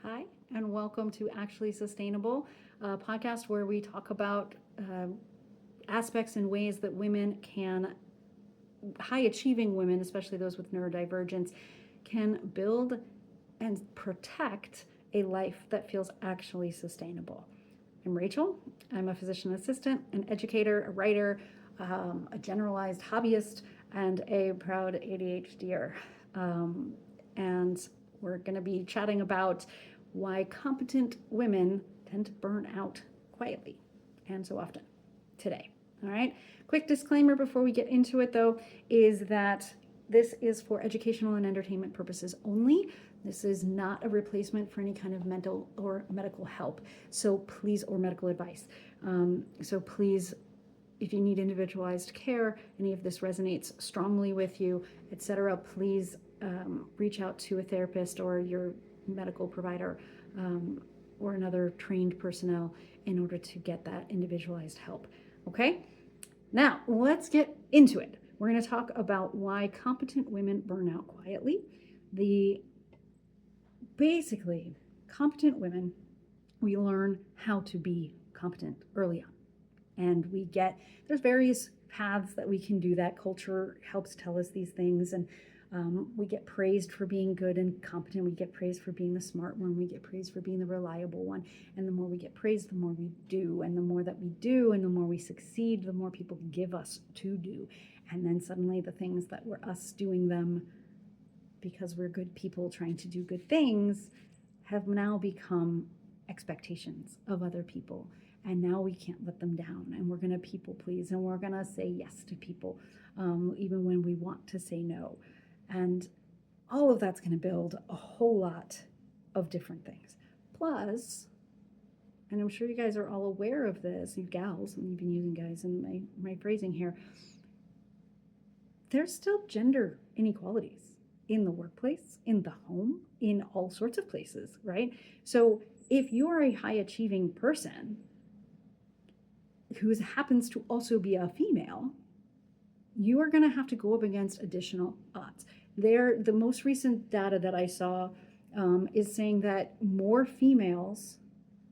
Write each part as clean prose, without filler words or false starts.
Hi, and welcome to Actually Sustainable, a podcast where we talk about aspects and ways that women can, high achieving women, especially those with neurodivergence, can build and protect a life that feels actually sustainable. I'm Rachel. I'm a physician assistant, an educator, a writer, a generalized hobbyist, and a proud ADHDer. And we're going to be chatting about why competent women tend to burn out quietly and so often today. All right. Quick disclaimer before we get into it, though, is that this is for educational and entertainment purposes only. This is not a replacement for any kind of mental or medical help. So please, or medical advice. So please, if you need individualized care, any of this resonates strongly with you, etc., please reach out to a therapist or your medical provider or another trained personnel in order to get that individualized help. Okay? Now, let's get into it. We're going to talk about why competent women burn out quietly. Basically, competent women, we learn how to be competent early on. And there's various paths that we can do that. Culture helps tell us these things. And we get praised for being good and competent. We get praised for being the smart one. We get praised for being the reliable one. And the more we get praised, the more we do. And the more that we do and the more we succeed, the more people give us to do. And then suddenly the things that were us doing them because we're good people trying to do good things have now become expectations of other people. And now we can't let them down. And we're going to people please. And we're going to say yes to people, even when we want to say no. And all of that's going to build a whole lot of different things. Plus, and I'm sure you guys are all aware of this, you gals, and you've been using guys in my phrasing here, there's still gender inequalities in the workplace, in the home, in all sorts of places, right? So if you're a high achieving person who happens to also be a female, you are going to have to go up against additional odds. The most recent data that I saw is saying that more females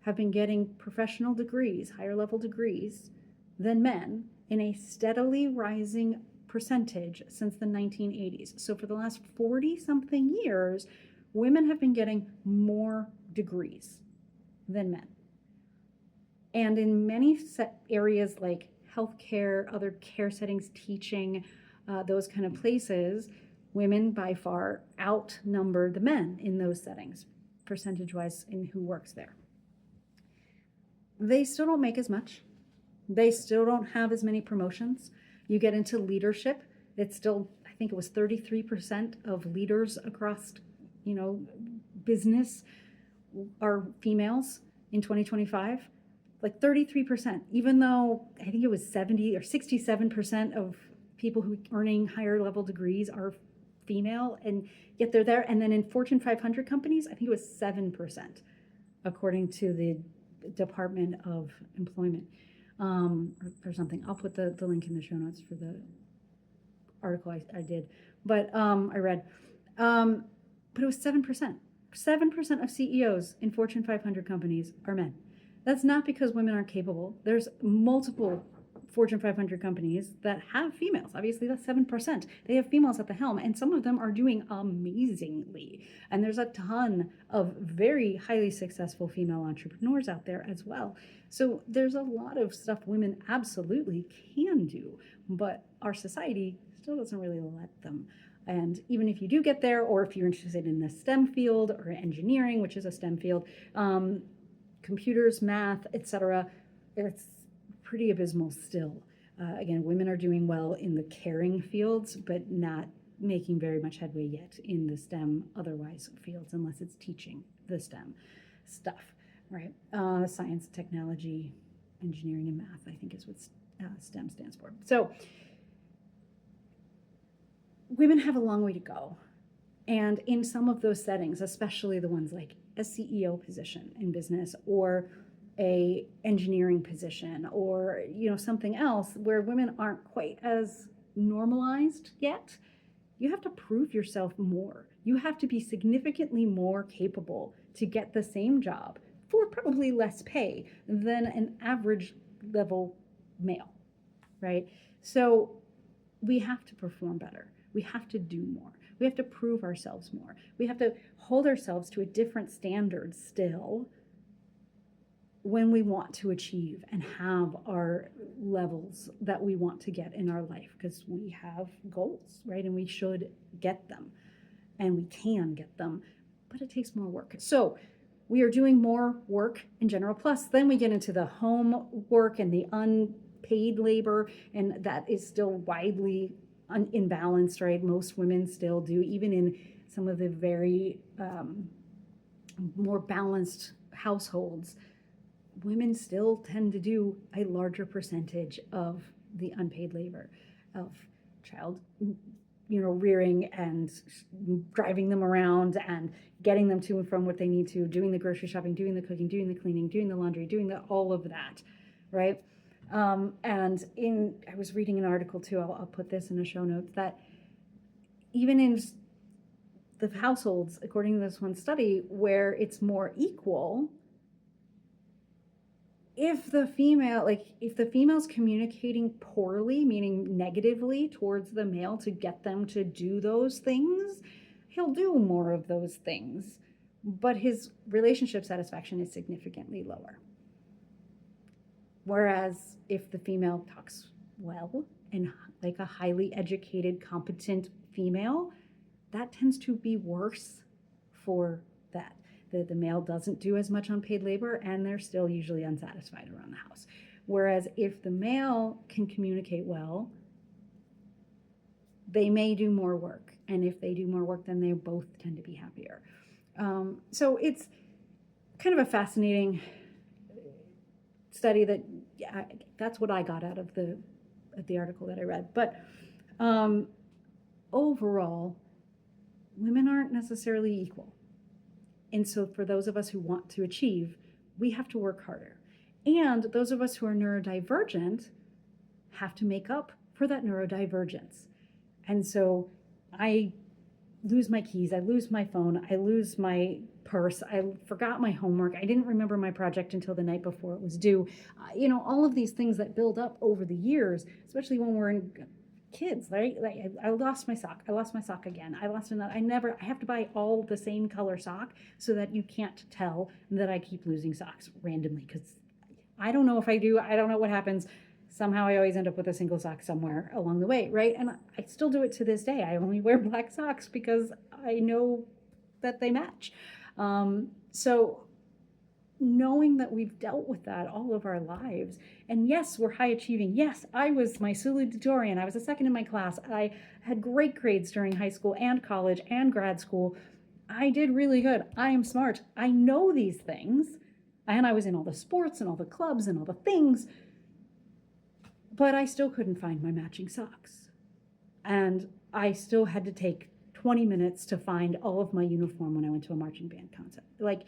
have been getting professional degrees, higher level degrees, than men in a steadily rising percentage since the 1980s. So for the last 40-something years, women have been getting more degrees than men. And in many areas like healthcare, other care settings, teaching, those kind of places, women by far outnumber the men in those settings, percentage-wise in who works there. They still don't make as much. They still don't have as many promotions. You get into leadership, it's still, I think it was 33% of leaders across, business are females in 2025. Like 33%, even though I think it was 70 or 67% of people who are earning higher level degrees are female, and yet they're there. And then in Fortune 500 companies, I think it was 7%, according to the Department of Employment or something. I'll put the link in the show notes for the article I did, but I read. But it was 7%. 7% of CEOs in Fortune 500 companies are men. That's not because women aren't capable. There's multiple Fortune 500 companies that have females. Obviously, that's 7%. They have females at the helm, and some of them are doing amazingly. And there's a ton of very highly successful female entrepreneurs out there as well. So there's a lot of stuff women absolutely can do, but our society still doesn't really let them. And even if you do get there, or if you're interested in the STEM field or engineering, which is a STEM field, computers, math, etc., it's pretty abysmal still. Again, women are doing well in the caring fields, but not making very much headway yet in the STEM otherwise fields, unless it's teaching the STEM stuff, right? Science, technology, engineering, and math, I think is what STEM stands for. So women have a long way to go. And in some of those settings, especially the ones like a CEO position in business or a engineering position or something else where women aren't quite as normalized yet, you have to prove yourself more. You have to be significantly more capable to get the same job for probably less pay than an average level male, right? So we have to perform better. We have to do more. We have to prove ourselves more. We have to hold ourselves to a different standard still when we want to achieve and have our levels that we want to get in our life, because we have goals, right? And we should get them, and we can get them, but it takes more work. So we are doing more work in general. Plus, then we get into the home work and the unpaid labor, and that is still widely imbalanced, right? Most women still do, even in some of the very more balanced households, women still tend to do a larger percentage of the unpaid labor of child, rearing and driving them around and getting them to and from what they need to, doing the grocery shopping, doing the cooking, doing the cleaning, doing the laundry, doing all of that, right? And I was reading an article too, I'll put this in the show notes, that even in the households, according to this one study, where it's more equal, if the female's communicating poorly, meaning negatively towards the male to get them to do those things, he'll do more of those things, but his relationship satisfaction is significantly lower. Whereas if the female talks well and like a highly educated, competent female, that tends to be worse for that. The male doesn't do as much unpaid labor, and they're still usually unsatisfied around the house. Whereas if the male can communicate well, they may do more work. And if they do more work, then they both tend to be happier. So it's kind of a fascinating study that's what I got out of the article that I read. But overall, women aren't necessarily equal. And so for those of us who want to achieve, we have to work harder. And those of us who are neurodivergent have to make up for that neurodivergence. And so I lose my keys, I lose my phone, I lose my purse, I forgot my homework, I didn't remember my project until the night before it was due. All of these things that build up over the years, especially when we're in kids, right? Like I lost my sock again. I lost another. I have to buy all the same color sock so that you can't tell that I keep losing socks randomly, because I don't know if I do. I don't know what happens. Somehow I always end up with a single sock somewhere along the way, right? And I still do it to this day. I only wear black socks because I know that they match. So knowing that we've dealt with that all of our lives, and yes, we're high achieving. Yes, I was my salutatorian. I was a second in my class. I had great grades during high school and college and grad school. I did really good. I am smart. I know these things. And I was in all the sports and all the clubs and all the things, but I still couldn't find my matching socks. And I still had to take 20 minutes to find all of my uniform when I went to a marching band concert. Like,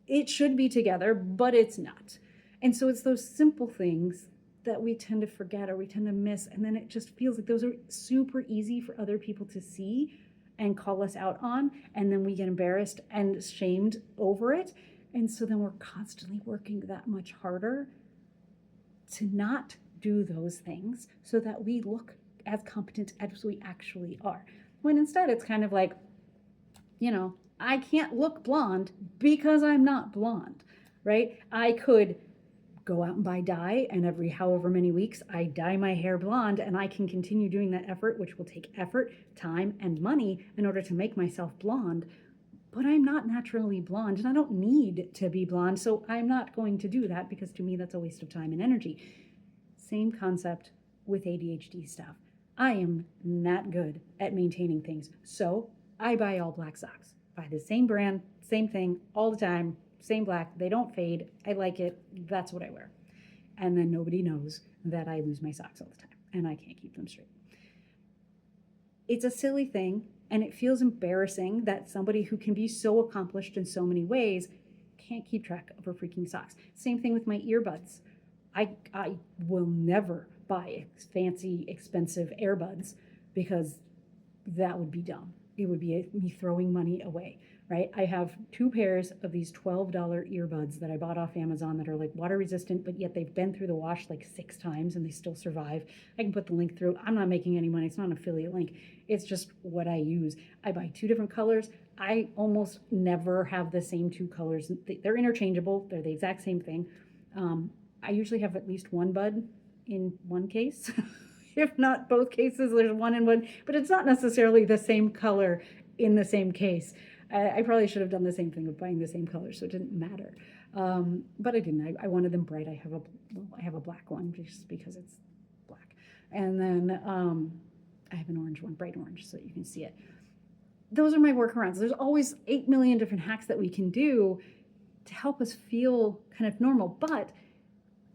it should be together, but it's not. And so it's those simple things that we tend to forget or we tend to miss. And then it just feels like those are super easy for other people to see and call us out on. And then we get embarrassed and shamed over it. And so then we're constantly working that much harder to not do those things so that we look as competent as we actually are. When instead it's kind of like, I can't look blonde because I'm not blonde, right? I could go out and buy dye, and every however many weeks I dye my hair blonde, and I can continue doing that effort, which will take effort, time, and money in order to make myself blonde. But I'm not naturally blonde, and I don't need to be blonde, so I'm not going to do that, because to me that's a waste of time and energy. Same concept with ADHD stuff. I am not good at maintaining things, so I buy all black socks. Buy the same brand, same thing, all the time, same black. They don't fade. I like it. That's what I wear. And then nobody knows that I lose my socks all the time and I can't keep them straight. It's a silly thing, and it feels embarrassing that somebody who can be so accomplished in so many ways can't keep track of her freaking socks. Same thing with my earbuds. I will never buy fancy, expensive earbuds because that would be dumb. it would be me throwing money away, right? I have 2 pairs of these $12 earbuds that I bought off Amazon that are like water resistant, but yet they've been through the wash like 6 times and they still survive. I can put the link through. I'm not making any money. It's not an affiliate link. It's just what I use. I buy 2 different colors. I almost never have the same 2 colors. They're interchangeable. They're the exact same thing. I usually have at least 1 bud in one case. If not both cases, there's 1 in 1, but it's not necessarily the same color in the same case. I probably should have done the same thing with buying the same color, so it didn't matter. But I didn't. I wanted them bright. I have a black one just because it's black, and then I have an orange one, bright orange, so you can see it. Those are my workarounds. There's always 8 million different hacks that we can do to help us feel kind of normal, but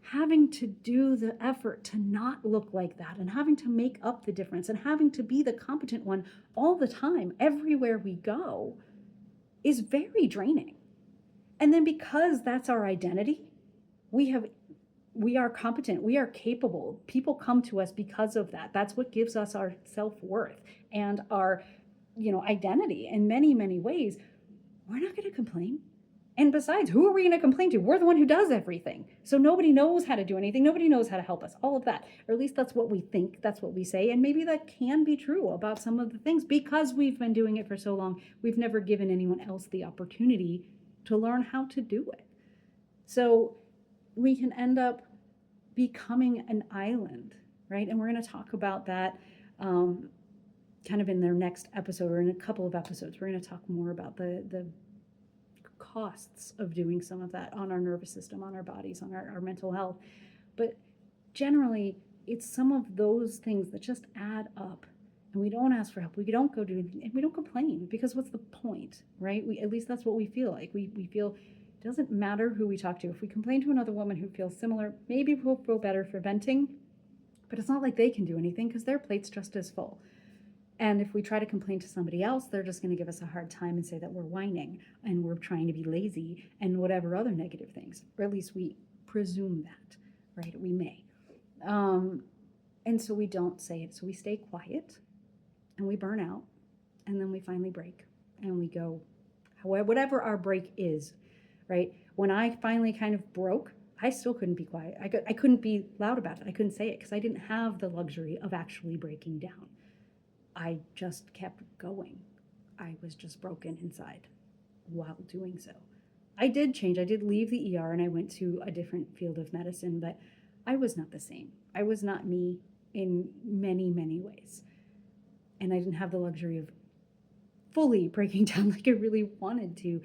having to do the effort to not look like that and having to make up the difference and having to be the competent one all the time, everywhere we go, is very draining. And then because that's our identity, we are competent, we are capable. People come to us because of that. That's what gives us our self-worth and our, identity in many, many ways. We're not going to complain. And besides, who are we going to complain to? We're the one who does everything. So nobody knows how to do anything. Nobody knows how to help us. All of that. Or at least that's what we think. That's what we say. And maybe that can be true about some of the things because we've been doing it for so long. We've never given anyone else the opportunity to learn how to do it. So we can end up becoming an island, right? And we're going to talk about that kind of in their next episode or in a couple of episodes. We're going to talk more about the costs of doing some of that on our nervous system, on our bodies, on our mental health. But generally, it's some of those things that just add up. And we don't ask for help. We don't go do anything. And we don't complain because what's the point, right? At least that's what we feel like. We feel it doesn't matter who we talk to. If we complain to another woman who feels similar, maybe we'll feel better for venting. But it's not like they can do anything because their plate's just as full. And if we try to complain to somebody else, they're just going to give us a hard time and say that we're whining and we're trying to be lazy and whatever other negative things. Or at least we presume that, right? We may. And so we don't say it. So we stay quiet and we burn out and then we finally break and we go, whatever our break is, right? When I finally kind of broke, I still couldn't be quiet. I couldn't be loud about it. I couldn't say it because I didn't have the luxury of actually breaking down. I just kept going. I was just broken inside while doing so. I did change. I did leave the ER and I went to a different field of medicine, but I was not the same. I was not me in many, many ways. And I didn't have the luxury of fully breaking down like I really wanted to.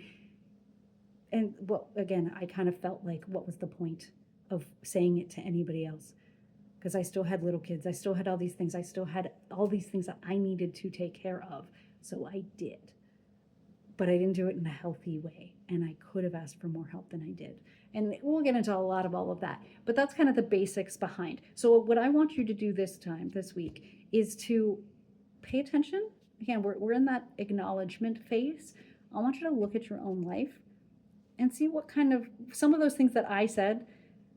And well, again, I kind of felt like, what was the point of saying it to anybody else? Because I still had little kids. I still had all these things. I still had all these things that I needed to take care of. So I did. But I didn't do it in a healthy way. And I could have asked for more help than I did. And we'll get into a lot of all of that. But that's kind of the basics behind. So what I want you to do this week, is to pay attention. Again, we're in that acknowledgement phase. I want you to look at your own life and see what kind of, some of those things that I said,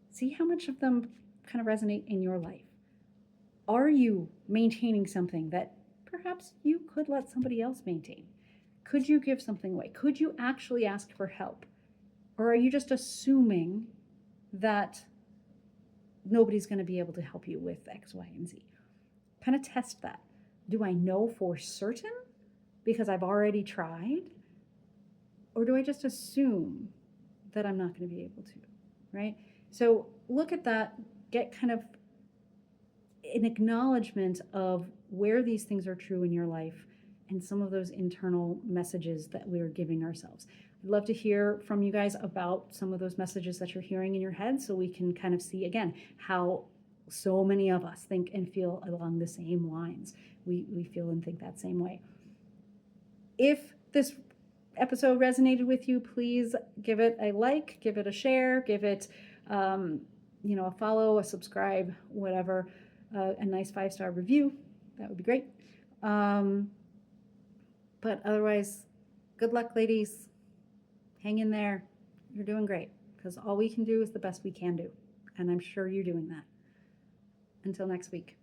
see how much of them kind of resonate in your life. Are you maintaining something that perhaps you could let somebody else maintain? Could you give something away? Could you actually ask for help? Or are you just assuming that nobody's going to be able to help you with X, Y, and Z? Kind of test that. Do I know for certain because I've already tried? Or do I just assume that I'm not going to be able to, right? So look at that. Get kind of an acknowledgement of where these things are true in your life and some of those internal messages that we're giving ourselves. I'd love to hear from you guys about some of those messages that you're hearing in your head so we can kind of see, again, how so many of us think and feel along the same lines. We feel and think that same way. If this episode resonated with you, please give it a like, give it a share, give it a follow, a subscribe, whatever, a nice 5-star review. That would be great. But otherwise, good luck, ladies. Hang in there. You're doing great because all we can do is the best we can do. And I'm sure you're doing that. Until next week.